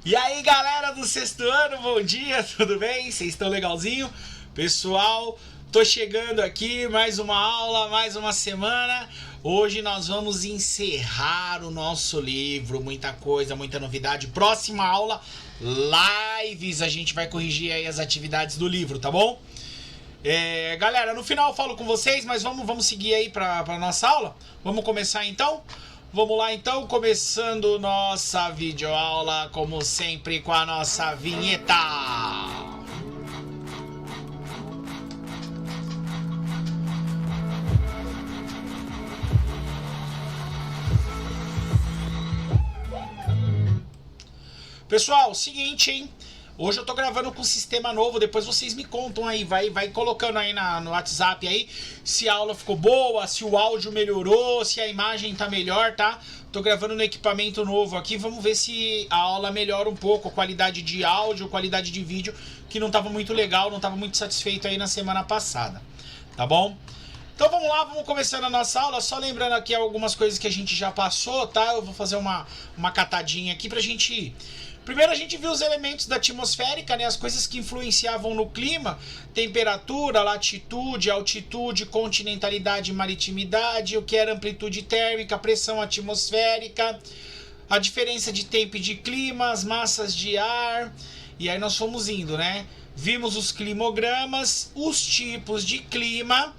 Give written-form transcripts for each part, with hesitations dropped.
E aí, galera do sexto ano, bom dia, tudo bem? Vocês estão legalzinho? Pessoal, tô chegando aqui, mais uma aula, mais uma semana. Hoje nós vamos encerrar o nosso livro, muita coisa, muita novidade. Próxima aula, lives, a gente vai corrigir aí as atividades do livro, tá bom? Galera, no final eu falo com vocês, mas vamos seguir aí pra nossa aula? Vamos começar então? Vamos lá então, começando nossa videoaula, como sempre, com a nossa vinheta. Pessoal, seguinte, hein? Hoje eu tô gravando com um sistema novo, depois vocês me contam aí, vai colocando aí no WhatsApp aí se a aula ficou boa, se o áudio melhorou, se a imagem tá melhor, tá? Tô gravando no equipamento novo aqui, vamos ver se a aula melhora um pouco, a qualidade de áudio, qualidade de vídeo, que não tava muito legal, não tava muito satisfeito aí na semana passada, tá bom? Então vamos lá, vamos começar a nossa aula, só lembrando aqui algumas coisas que a gente já passou, tá? Eu vou fazer uma catadinha aqui pra gente ir. Primeiro a gente viu os elementos da atmosférica, né, as coisas que influenciavam no clima, temperatura, latitude, altitude, continentalidade, maritimidade, o que era amplitude térmica, pressão atmosférica, a diferença de tempo e de clima, as massas de ar, e aí nós fomos indo, né? Vimos os climogramas, os tipos de clima,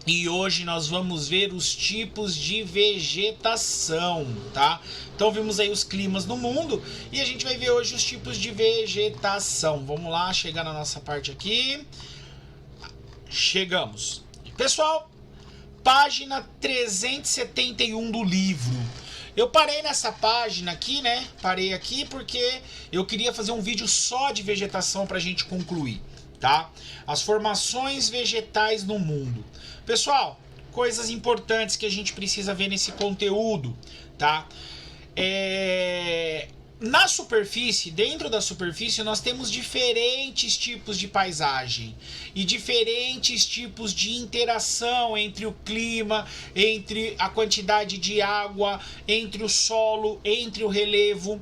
e hoje nós vamos ver os tipos de vegetação, tá? Então vimos aí os climas no mundo e a gente vai ver hoje os tipos de vegetação. Vamos lá, chegar na nossa parte aqui. Chegamos. Pessoal, página 371 do livro. Eu parei nessa página aqui, né? Parei aqui porque eu queria fazer um vídeo só de vegetação pra gente concluir, tá? As formações vegetais no mundo. Pessoal, coisas importantes que a gente precisa ver nesse conteúdo, tá? Na superfície, dentro da superfície, nós temos diferentes tipos de paisagem e diferentes tipos de interação entre o clima, entre a quantidade de água, entre o solo, entre o relevo.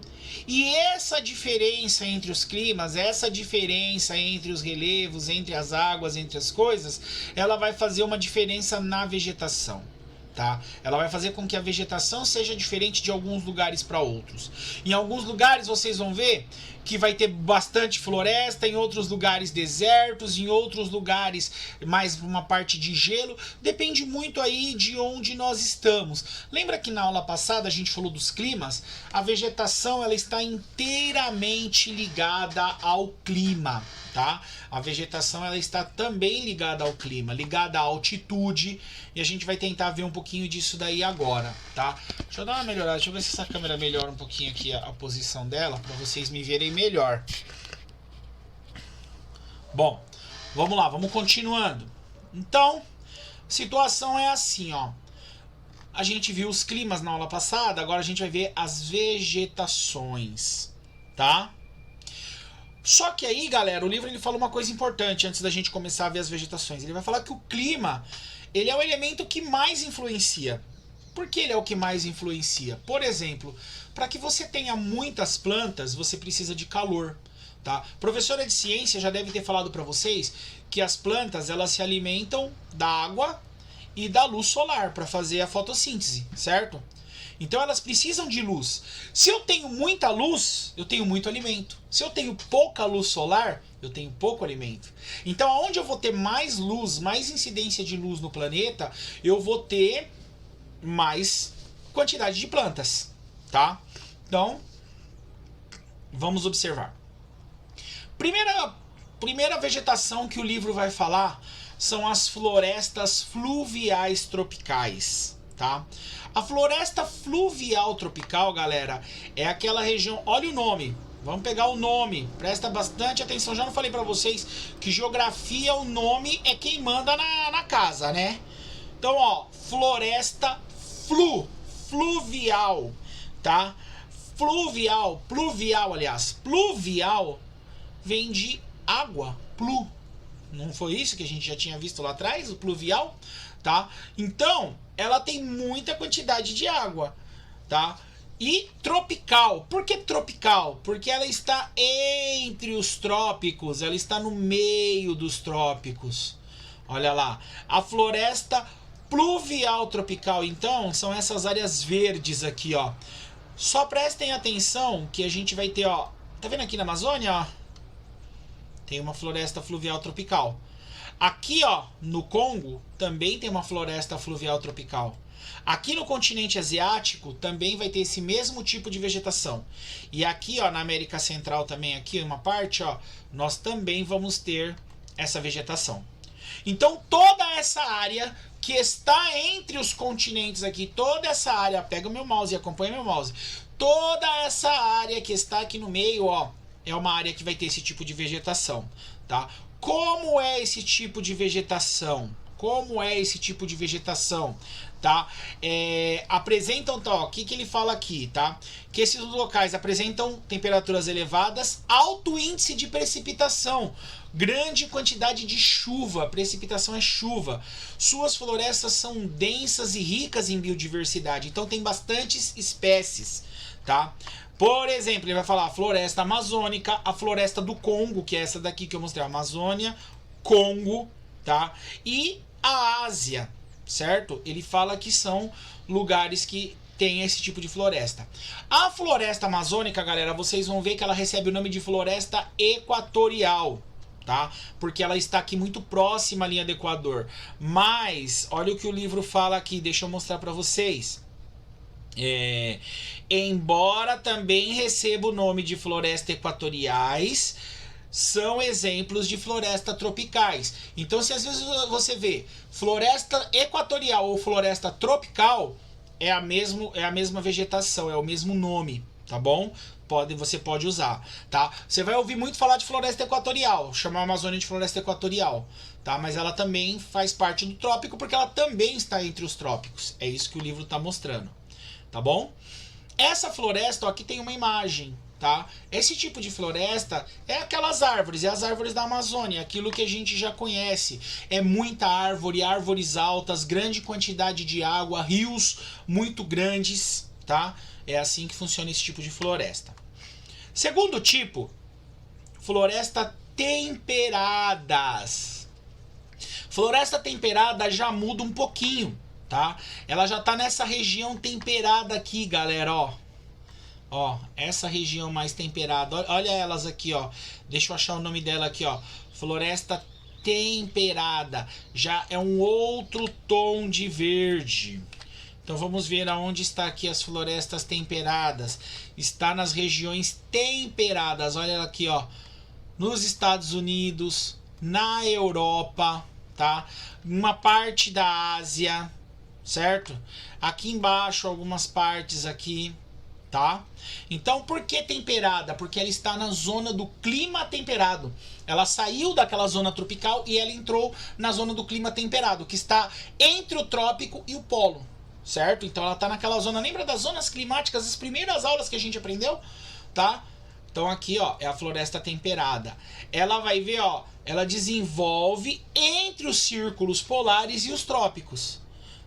E essa diferença entre os climas, essa diferença entre os relevos, entre as águas, entre as coisas, ela vai fazer uma diferença na vegetação. Tá? Ela vai fazer com que a vegetação seja diferente de alguns lugares para outros. Em alguns lugares vocês vão ver que vai ter bastante floresta, em outros lugares desertos, em outros lugares mais uma parte de gelo. Depende muito aí de onde nós estamos. Lembra que na aula passada a gente falou dos climas? A vegetação ela está inteiramente ligada ao clima, tá? A vegetação ela está também ligada ao clima, ligada à altitude, e a gente vai tentar ver um pouquinho disso daí agora, tá? Deixa eu dar uma melhorada, deixa eu ver se essa câmera melhora um pouquinho aqui a posição dela, para vocês me verem melhor. Bom, vamos lá, vamos continuando. Então, situação é assim, ó. A gente viu os climas na aula passada, agora a gente vai ver as vegetações, tá? Só que aí, galera, o livro ele fala uma coisa importante antes da gente começar a ver as vegetações. Ele vai falar que o clima, ele é o elemento que mais influencia. Por que ele é o que mais influencia? Por exemplo, para que você tenha muitas plantas, você precisa de calor, tá? Professora de ciência já deve ter falado para vocês que as plantas, elas se alimentam da água e da luz solar para fazer a fotossíntese, certo? Então elas precisam de luz. Se eu tenho muita luz, eu tenho muito alimento. Se eu tenho pouca luz solar, eu tenho pouco alimento. Então aonde eu vou ter mais luz, mais incidência de luz no planeta, eu vou ter mais quantidade de plantas, tá? Então, vamos observar. Primeira vegetação que o livro vai falar são as florestas fluviais tropicais, tá? A floresta fluvial tropical, galera, é aquela região... Olha o nome, vamos pegar o nome, presta bastante atenção. Já não falei pra vocês que geografia, o nome é quem manda na casa, né? Então, ó, floresta fluvial, tá? Pluvial vem de água, Não foi isso que a gente já tinha visto lá atrás, o pluvial, tá? Então, ela tem muita quantidade de água, tá? E tropical. Por que tropical? Porque ela está entre os trópicos, ela está no meio dos trópicos. Olha lá, a floresta pluvial tropical, então, são essas áreas verdes aqui, ó. Só prestem atenção que a gente vai ter, ó, tá vendo aqui na Amazônia, ó? Tem uma floresta fluvial tropical. Aqui, ó, no Congo, também tem uma floresta fluvial tropical. Aqui no continente asiático também vai ter esse mesmo tipo de vegetação. E aqui, ó, na América Central também, aqui uma parte, ó, nós também vamos ter essa vegetação. Então toda essa área que está entre os continentes aqui, toda essa área, pega o meu mouse e acompanha meu mouse. Toda essa área que está aqui no meio, ó, é uma área que vai ter esse tipo de vegetação, tá? Como é esse tipo de vegetação? Como é esse tipo de vegetação, tá? Apresentam, tá, ó, o que ele fala aqui, tá? Que esses locais apresentam temperaturas elevadas, alto índice de precipitação, grande quantidade de chuva, precipitação é chuva. Suas florestas são densas e ricas em biodiversidade, então tem bastantes espécies, tá? Por exemplo, ele vai falar a floresta amazônica, a floresta do Congo, que é essa daqui que eu mostrei, a Amazônia, Congo, tá? E a Ásia, certo? Ele fala que são lugares que tem esse tipo de floresta. A floresta amazônica, galera, vocês vão ver que ela recebe o nome de floresta equatorial, tá? Porque ela está aqui muito próxima à linha do Equador. Mas, olha o que o livro fala aqui, deixa eu mostrar para vocês. Embora também receba o nome de floresta equatoriais, são exemplos de floresta tropicais. Então, se às vezes você vê floresta equatorial ou floresta tropical, é a mesma vegetação, é o mesmo nome, tá bom? Você pode usar, tá? Você vai ouvir muito falar de floresta equatorial, chamar a Amazônia de floresta equatorial, tá? Mas ela também faz parte do trópico porque ela também está entre os trópicos. É isso que o livro está mostrando, tá bom? Essa floresta, ó, aqui tem uma imagem, tá? Esse tipo de floresta é aquelas árvores, é as árvores da Amazônia, aquilo que a gente já conhece. É muita árvore, árvores altas, grande quantidade de água, rios muito grandes, tá? É assim que funciona esse tipo de floresta. Segundo tipo, floresta temperadas. Floresta temperada já muda um pouquinho, tá? Ela já tá nessa região temperada aqui, galera, ó. Ó, essa região mais temperada, olha elas aqui, ó. Deixa eu achar o nome dela aqui, ó. Floresta temperada. Já é um outro tom de verde. Então vamos ver aonde está aqui as florestas temperadas. Está nas regiões temperadas. Olha aqui, ó. Nos Estados Unidos, na Europa, tá? Uma parte da Ásia, certo? Aqui embaixo algumas partes aqui, tá? Então, por que temperada? Porque ela está na zona do clima temperado. Ela saiu daquela zona tropical e ela entrou na zona do clima temperado, que está entre o trópico e o polo, certo? Então ela está naquela zona, lembra das zonas climáticas, as primeiras aulas que a gente aprendeu, tá? Então aqui, ó, é a floresta temperada. Ela vai ver, ó, ela desenvolve entre os círculos polares e os trópicos,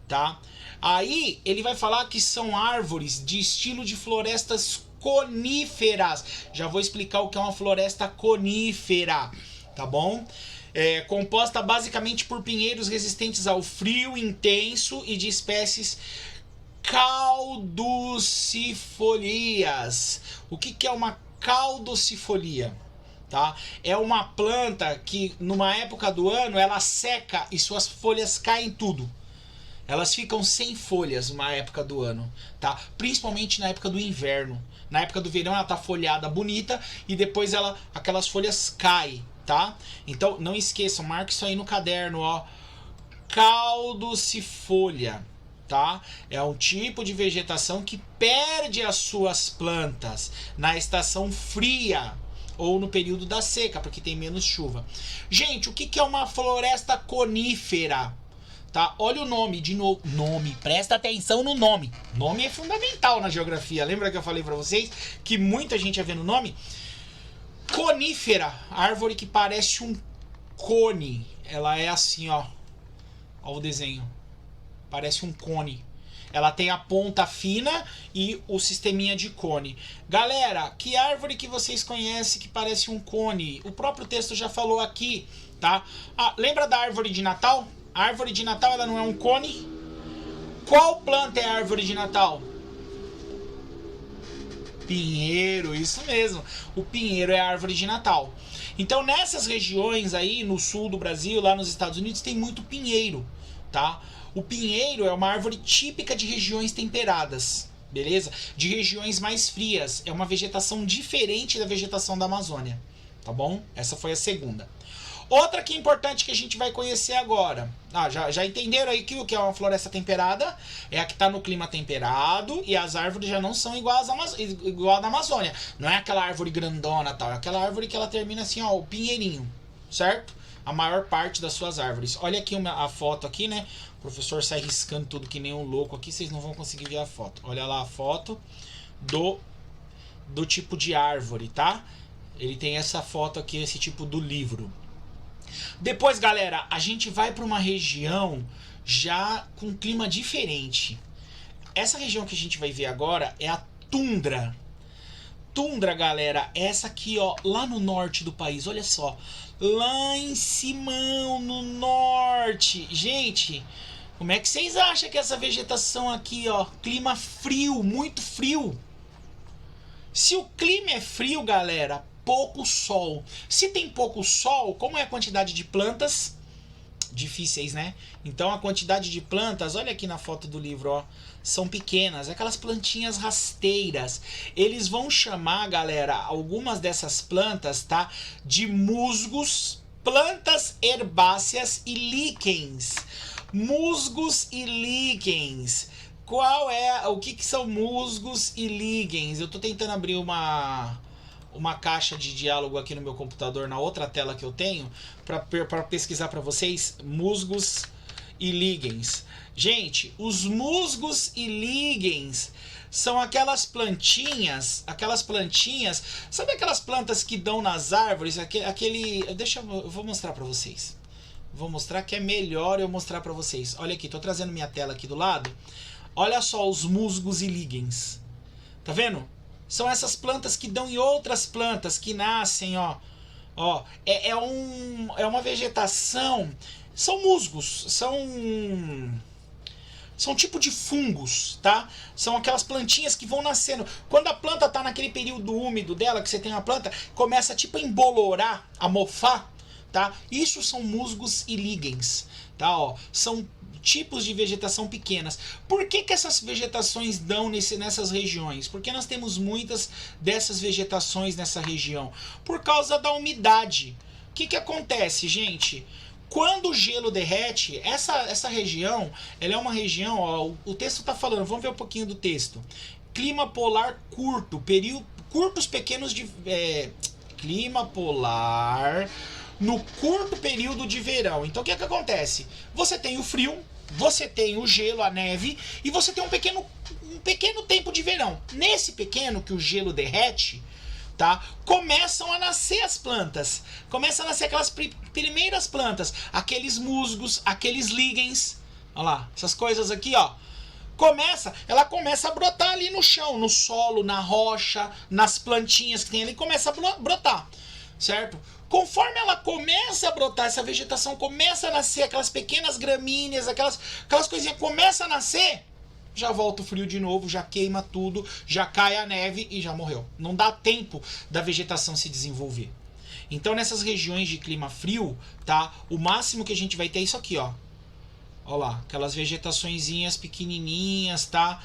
tá? Aí ele vai falar que são árvores de estilo de florestas coníferas. Já vou explicar o que é uma floresta conífera, tá bom? É composta basicamente por pinheiros resistentes ao frio intenso e de espécies caducifolias. O que é uma caducifolia? Tá? É uma planta que numa época do ano ela seca e suas folhas caem tudo. Elas ficam sem folhas numa época do ano, tá? Principalmente na época do inverno. Na época do verão ela tá folhada, bonita, e depois aquelas folhas caem, tá? Então não esqueçam, marque isso aí no caderno, ó. Caducifolha, tá? É um tipo de vegetação que perde as suas plantas na estação fria ou no período da seca, porque tem menos chuva. Gente, o que é uma floresta conífera? Tá? Olha o nome, de novo. Nome, presta atenção no nome. Nome é fundamental na geografia. Lembra que eu falei pra vocês que muita gente ia ver no nome? Conífera, árvore que parece um cone. Ela é assim, ó. Olha o desenho. Parece um cone. Ela tem a ponta fina e o sisteminha de cone. Galera, que árvore que vocês conhecem que parece um cone? O próprio texto já falou aqui, tá? Ah, lembra da árvore de Natal? A árvore de Natal, ela não é um cone? Qual planta é a árvore de Natal? Pinheiro, isso mesmo. O pinheiro é a árvore de Natal. Então nessas regiões aí, no sul do Brasil, lá nos Estados Unidos, tem muito pinheiro, tá? O pinheiro é uma árvore típica de regiões temperadas, beleza? De regiões mais frias. É uma vegetação diferente da vegetação da Amazônia, tá bom? Essa foi a segunda. Outra que é importante que a gente vai conhecer agora. Já entenderam aí que o que é uma floresta temperada? É a que está no clima temperado e as árvores já não são igual à da Amazônia. Não é aquela árvore grandona tal, é aquela árvore que ela termina assim, ó, o pinheirinho, certo? A maior parte das suas árvores. Olha aqui a foto aqui, né? O professor sai riscando tudo que nem um louco aqui, vocês não vão conseguir ver a foto. Olha lá a foto do tipo de árvore, tá? Ele tem essa foto aqui, esse tipo do livro. Depois, galera, a gente vai para uma região já com clima diferente. Essa região que a gente vai ver agora é a tundra. Tundra, galera, essa aqui, ó, lá no norte do país, olha só. Lá em cima, no norte. Gente, como é que vocês acham que essa vegetação aqui, ó, clima frio, muito frio? Se o clima é frio, galera, pouco sol. Se tem pouco sol, como é a quantidade de plantas? Difíceis, né? Então a quantidade de plantas, olha aqui na foto do livro, ó, são pequenas, aquelas plantinhas rasteiras. Eles vão chamar, galera, algumas dessas plantas, tá? De musgos, plantas herbáceas e líquens. Musgos e líquens. O que são musgos e líquens? Eu tô tentando abrir uma caixa de diálogo aqui no meu computador, na outra tela que eu tenho, para pesquisar para vocês musgos e líquens. Gente, os musgos e líquens são aquelas plantinhas, sabe aquelas plantas que dão nas árvores, eu vou mostrar para vocês. Vou mostrar que é melhor eu mostrar para vocês. Olha aqui, tô trazendo minha tela aqui do lado. Olha só os musgos e líquens. Tá vendo? São essas plantas que dão em outras plantas, que nascem, ó. É uma vegetação. São musgos, são tipo de fungos, tá? São aquelas plantinhas que vão nascendo. Quando a planta tá naquele período úmido dela, que você tem uma planta, começa tipo a embolorar, a mofar, tá? Isso são musgos e líquens, tá? Ó, são tipos de vegetação pequenas. Por que essas vegetações dão nessas regiões? Porque nós temos muitas dessas vegetações nessa região. Por causa da umidade. O que acontece, gente? Quando o gelo derrete, essa região, ela é uma região, ó, o texto está falando, vamos ver um pouquinho do texto. Clima polar curto, curtos pequenos de... clima polar no curto período de verão. Então o que acontece? Você tem o frio, você tem o gelo, a neve, e você tem um pequeno tempo de verão. Nesse pequeno que o gelo derrete, tá? Começam a nascer as plantas. Começam a nascer aquelas primeiras plantas, aqueles musgos, aqueles líquens. Olha lá, essas coisas aqui, ó. Ela começa a brotar ali no chão, no solo, na rocha, nas plantinhas que tem ali, começa a brotar, certo? Conforme ela começa a brotar, essa vegetação começa a nascer, aquelas pequenas gramíneas, aquelas coisinhas começam a nascer, já volta o frio de novo, já queima tudo, já cai a neve e já morreu. Não dá tempo da vegetação se desenvolver. Então nessas regiões de clima frio, tá? O máximo que a gente vai ter é isso aqui, ó. Olha lá, aquelas vegetaçõezinhas pequenininhas, tá?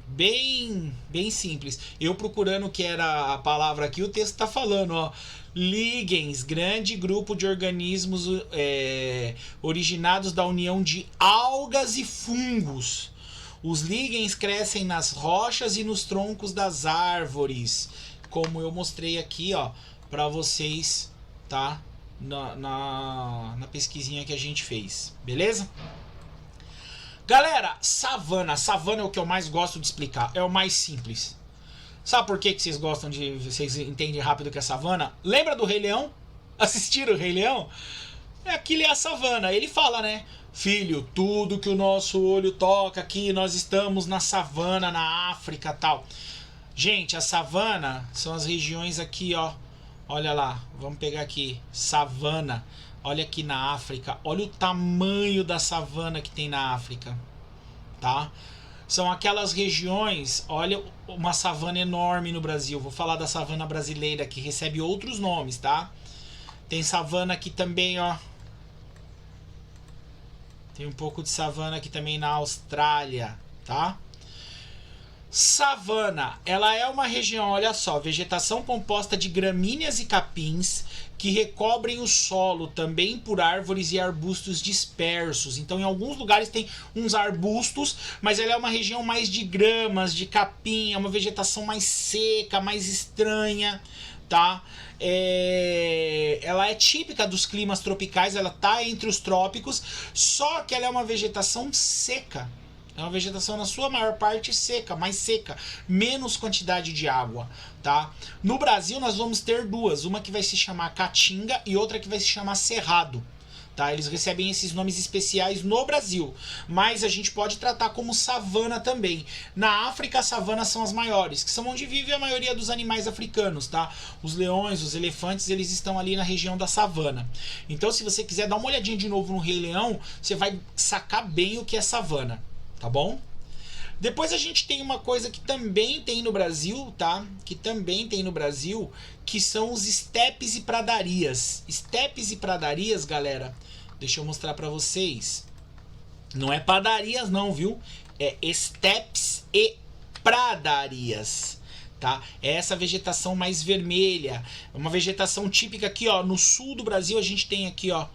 Bem simples. Eu procurando o que era a palavra aqui, o texto tá falando, ó. Ligens, grande grupo de organismos originados da união de algas e fungos. Os ligens crescem nas rochas e nos troncos das árvores, como eu mostrei aqui, ó, para vocês, tá? Na pesquisinha que a gente fez, beleza? Galera, savana é o que eu mais gosto de explicar, é o mais simples. Sabe por que vocês gostam vocês entendem rápido que é savana? Lembra do Rei Leão? Assistiram o Rei Leão? Aquilo é a savana. Ele fala, né? filho, tudo que o nosso olho toca aqui, nós estamos na savana, na África, tal. Gente, a savana são as regiões aqui, ó. Olha lá, vamos pegar aqui, savana. Olha aqui na África, olha o tamanho da savana que tem na África, tá? São aquelas regiões, olha uma savana enorme no Brasil. Vou falar da savana brasileira, que recebe outros nomes, tá? Tem savana aqui também, ó. Tem um pouco de savana aqui também na Austrália, tá? Savana, ela é uma região, olha só, vegetação composta de gramíneas e capins que recobrem o solo também por árvores e arbustos dispersos. Então, em alguns lugares tem uns arbustos, mas ela é uma região mais de gramas, de capim, é uma vegetação mais seca, mais estranha, tá? Ela é típica dos climas tropicais, ela tá entre os trópicos, só que ela é uma vegetação seca. É uma vegetação na sua maior parte seca, mais seca, menos quantidade de água, tá? No Brasil nós vamos ter duas, uma que vai se chamar Caatinga e outra que vai se chamar Cerrado, tá? Eles recebem esses nomes especiais no Brasil, mas a gente pode tratar como savana também. Na África, as savanas são as maiores, que são onde vive a maioria dos animais africanos, tá? Os leões, os elefantes, eles estão ali na região da savana. Então, se você quiser dar uma olhadinha de novo no Rei Leão, você vai sacar bem o que é savana. Tá bom? Depois a gente tem uma coisa que também tem no Brasil, tá? Que também tem no Brasil, que são os estepes e pradarias. Estepes e pradarias, galera, deixa eu mostrar pra vocês. Não é padarias não, viu? É estepes e pradarias, tá? É essa vegetação mais vermelha, uma vegetação típica aqui, ó, no sul do Brasil a gente tem aqui, ó.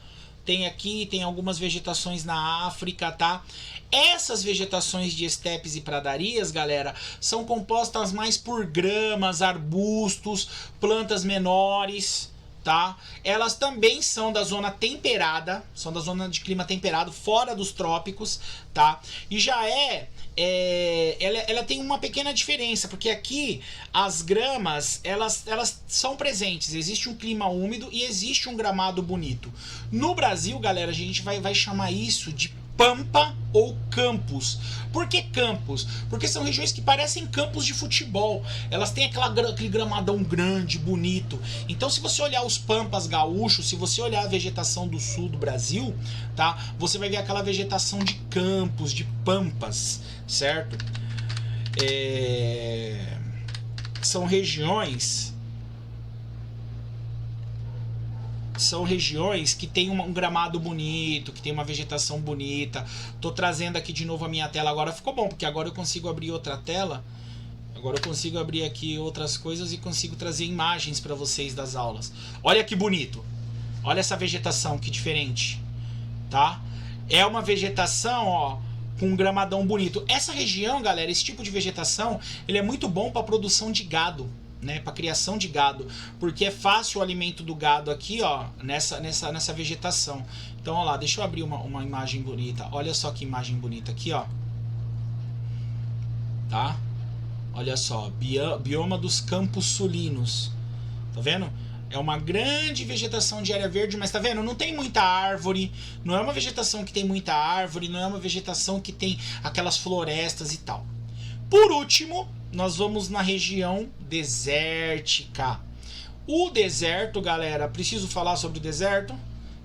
Tem algumas vegetações na África, tá? Essas vegetações de estepes e pradarias, galera, são compostas mais por gramas, arbustos, plantas menores, tá? Elas também são da zona temperada, são da zona de clima temperado, fora dos trópicos, tá? E já ela tem uma pequena diferença, porque aqui as gramas, elas são presentes, existe um clima úmido e existe um gramado bonito. No Brasil, galera, a gente vai chamar isso de pampa ou campos. Por que campos? Porque são regiões que parecem campos de futebol. Elas têm aquele gramadão grande, bonito. Então, se você olhar os pampas gaúchos, se você olhar a vegetação do sul do Brasil, tá? Você vai ver aquela vegetação de campos, de pampas, certo? São regiões que tem um gramado bonito, que tem uma vegetação bonita. Tô trazendo aqui de novo a minha tela agora. Ficou bom, porque agora eu consigo abrir outra tela. Agora eu consigo abrir aqui outras coisas e consigo trazer imagens para vocês das aulas. Olha que bonito. Olha essa vegetação, que diferente, tá? É uma vegetação, ó, com um gramadão bonito. Essa região, galera, esse tipo de vegetação, ele é muito bom para produção de gado, né, para criação de gado, porque é fácil o alimento do gado aqui, ó, nessa vegetação. Então, ó lá, deixa eu abrir uma imagem bonita. Olha só que imagem bonita aqui, ó. Tá? Olha só, bioma dos Campos Sulinos. Tá vendo? É uma grande vegetação de área verde, mas tá vendo? Não tem muita árvore, não é uma vegetação que tem muita árvore, não é uma vegetação que tem aquelas florestas e tal. Por último, nós vamos na região desértica. O deserto, galera, preciso falar sobre o deserto,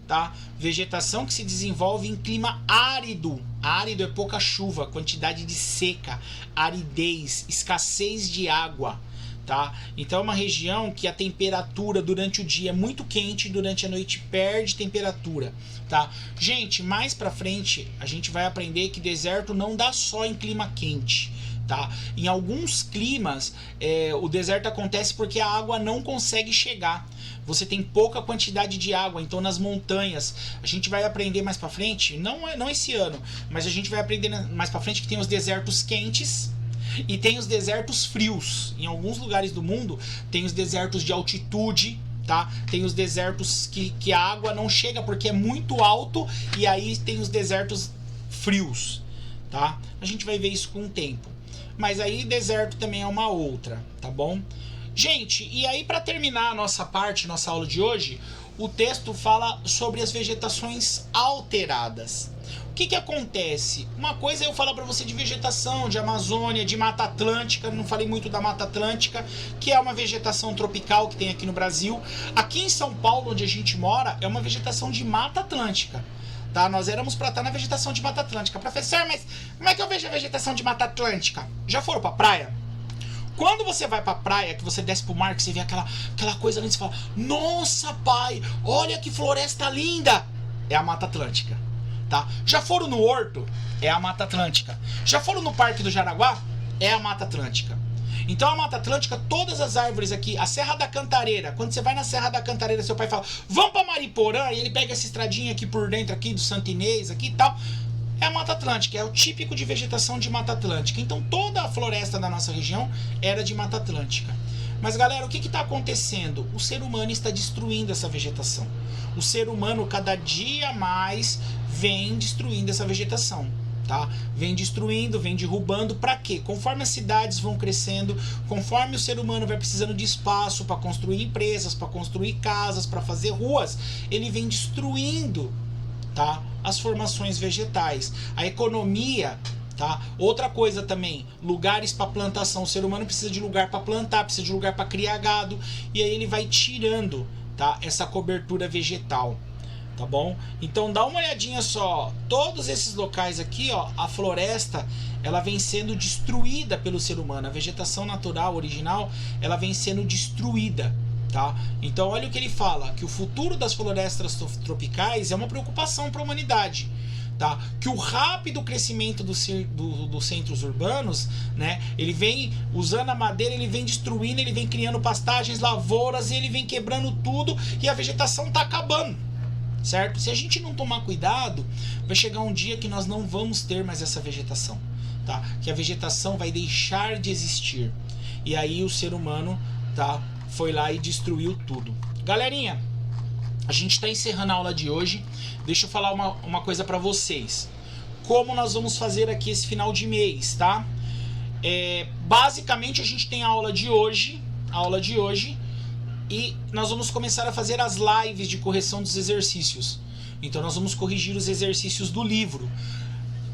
tá? Vegetação que se desenvolve em clima árido. Árido é pouca chuva, quantidade de seca, aridez, escassez de água, tá? Então é uma região que a temperatura durante o dia é muito quente, durante a noite perde temperatura, tá? Gente, mais pra frente a gente vai aprender que deserto não dá só em clima quente, tá? Em alguns climas o deserto acontece porque a água não consegue chegar. Você tem pouca quantidade de água, então nas montanhas a gente vai aprender mais pra frente, não esse ano, mas a gente vai aprender mais pra frente que tem os desertos quentes e tem os desertos frios. Em alguns lugares do mundo tem os desertos de altitude, tá? Tem os desertos que a água não chega porque é muito alto, e aí tem os desertos frios, tá? A gente vai ver isso com o tempo. Mas aí deserto também é uma outra, tá bom? Gente, e aí para terminar a nossa aula de hoje, o texto fala sobre as vegetações alteradas. que acontece? Uma coisa é eu falar para você de vegetação, de Amazônia, de Mata Atlântica, não falei muito da Mata Atlântica, que é uma vegetação tropical que tem aqui no Brasil. Aqui em São Paulo, onde a gente mora, é uma vegetação de Mata Atlântica. Tá? Nós éramos para estar na vegetação de Mata Atlântica. Professor, mas como é que eu vejo a vegetação de Mata Atlântica? Já foram pra praia? Quando você vai pra praia, que você desce pro mar, que você vê aquela coisa ali, você fala, nossa, pai, olha que floresta linda! É a Mata Atlântica, tá? Já foram no Horto? É a Mata Atlântica. Já foram no Parque do Jaraguá? É a Mata Atlântica. Então a Mata Atlântica, todas as árvores aqui, a Serra da Cantareira, quando você vai na Serra da Cantareira, seu pai fala, vamos pra Mariporã, e ele pega essa estradinha aqui por dentro aqui do Santo Inês aqui e tal, é a Mata Atlântica, é o típico de vegetação de Mata Atlântica. Então toda a floresta da nossa região era de Mata Atlântica. Mas galera, o que está acontecendo? O ser humano está destruindo essa vegetação. O ser humano cada dia mais vem destruindo essa vegetação. Tá? Vem destruindo, vem derrubando, para quê? Conforme as cidades vão crescendo, conforme o ser humano vai precisando de espaço para construir empresas, para construir casas, para fazer ruas, ele vem destruindo, tá? As formações vegetais, a economia, tá? Outra coisa também, lugares para plantação. O ser humano precisa de lugar para plantar, precisa de lugar para criar gado, e aí ele vai tirando, tá? Essa cobertura vegetal. Tá bom? Então dá uma olhadinha só, todos esses locais aqui, ó, a floresta, ela vem sendo destruída pelo ser humano, a vegetação natural, original, ela vem sendo destruída, tá? Então olha o que ele fala, que o futuro das florestas tropicais é uma preocupação para a humanidade, tá? Que o rápido crescimento dos centros urbanos, né, ele vem usando a madeira, ele vem destruindo, ele vem criando pastagens, lavouras, e ele vem quebrando tudo, e a vegetação tá acabando. Certo? Se a gente não tomar cuidado, vai chegar um dia que nós não vamos ter mais essa vegetação, tá? Que a vegetação vai deixar de existir. E aí o ser humano, tá, foi lá e destruiu tudo. Galerinha, a gente está encerrando a aula de hoje. Deixa eu falar uma coisa para vocês. Como nós vamos fazer aqui esse final de mês, tá? Basicamente a gente tem a aula de hoje, e nós vamos começar a fazer as lives de correção dos exercícios. Então nós vamos corrigir os exercícios do livro.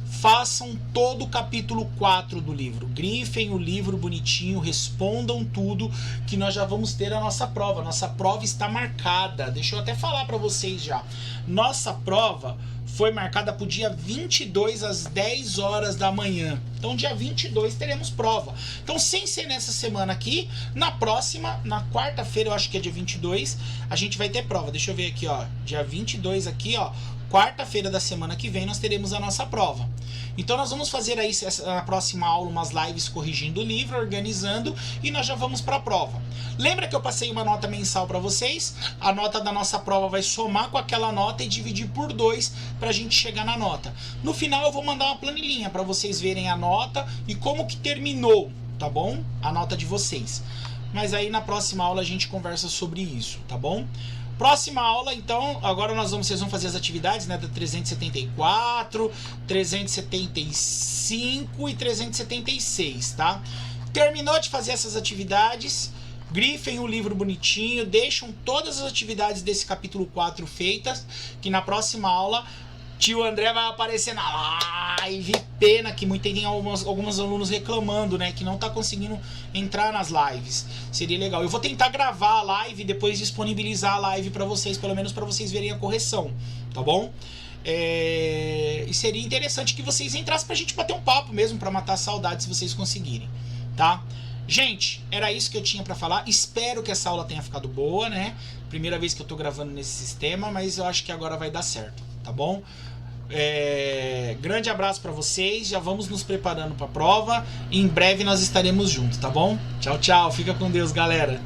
Façam todo o capítulo 4 do livro. Grifem o livro bonitinho, respondam tudo, que nós já vamos ter a nossa prova. Nossa prova está marcada. Deixa eu até falar para vocês já. Nossa prova foi marcada para o dia 22 às 10 horas da manhã. Então dia 22 teremos prova. Então sem ser nessa semana aqui, na próxima, na quarta-feira, eu acho que é dia 22, a gente vai ter prova. Deixa eu ver aqui, ó. Dia 22 aqui, ó. Quarta-feira da semana que vem nós teremos a nossa prova. Então nós vamos fazer aí na próxima aula umas lives corrigindo o livro, organizando, e nós já vamos para a prova. Lembra que eu passei uma nota mensal para vocês? A nota da nossa prova vai somar com aquela nota e dividir por 2 para a gente chegar na nota. No final eu vou mandar uma planilhinha para vocês verem a nota e como que terminou, tá bom? A nota de vocês. Mas aí na próxima aula a gente conversa sobre isso, tá bom? Próxima aula, então, agora vocês vão fazer as atividades, né, da 374, 375 e 376, tá? Terminou de fazer essas atividades, grifem o livro bonitinho, deixam todas as atividades desse capítulo 4 feitas, que na próxima aula tio André vai aparecer na live. Pena que tem alguns alunos reclamando, né, que não tá conseguindo entrar nas lives. Seria legal. Eu vou tentar gravar a live e depois disponibilizar a live para vocês, pelo menos para vocês verem a correção, tá bom? E seria interessante que vocês entrassem pra gente bater um papo mesmo, para matar a saudade, se vocês conseguirem, tá? Gente, era isso que eu tinha pra falar. Espero que essa aula tenha ficado boa, né? Primeira vez que eu tô gravando nesse sistema, mas eu acho que agora vai dar certo, tá bom? Grande abraço pra vocês. Já vamos nos preparando pra prova. Em breve nós estaremos juntos, tá bom? Tchau, tchau. Fica com Deus, galera.